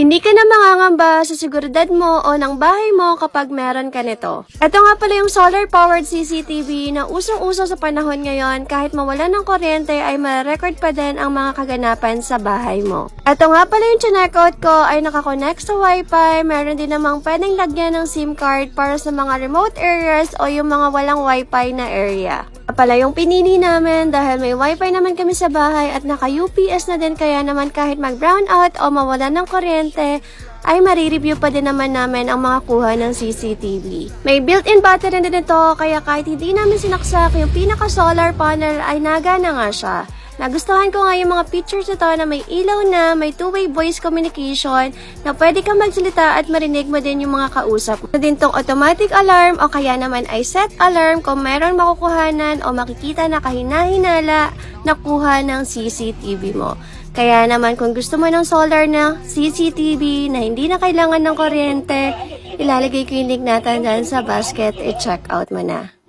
Hindi ka na mangangamba sa seguridad mo o ng bahay mo kapag meron ka nito. Ito nga pala yung solar-powered CCTV na usong-uso sa panahon ngayon. Kahit mawala ng kuryente ay ma-record pa din ang mga kaganapan sa bahay mo. Ito nga pala yung check-out ko ay nakakonect sa Wi-Fi. Meron din namang pwedeng lagyan ng SIM card para sa mga remote areas o yung mga walang Wi-Fi na area. Pala yung pinili namin dahil may wifi naman kami sa bahay at naka-UPS na din, kaya naman kahit mag-brownout o mawala ng kuryente ay marireview pa din naman namin ang mga kuha ng CCTV. May built-in battery din ito, kaya kahit hindi namin sinaksak yung pinaka-solar panel ay nagana nga siya. Nagustuhan ko nga yung mga features nito na may ilaw na, may two-way voice communication, na pwede kang magsalita at marinig mo din yung mga kausap. Na din tong automatic alarm o kaya naman ay set alarm kung meron makukuhanan o makikita na kahina-hinala na kuha ng CCTV mo. Kaya naman kung gusto mo ng solar na CCTV na hindi na kailangan ng kuryente, ilalagay ko yung link natin dyan sa basket, i-check out mo na.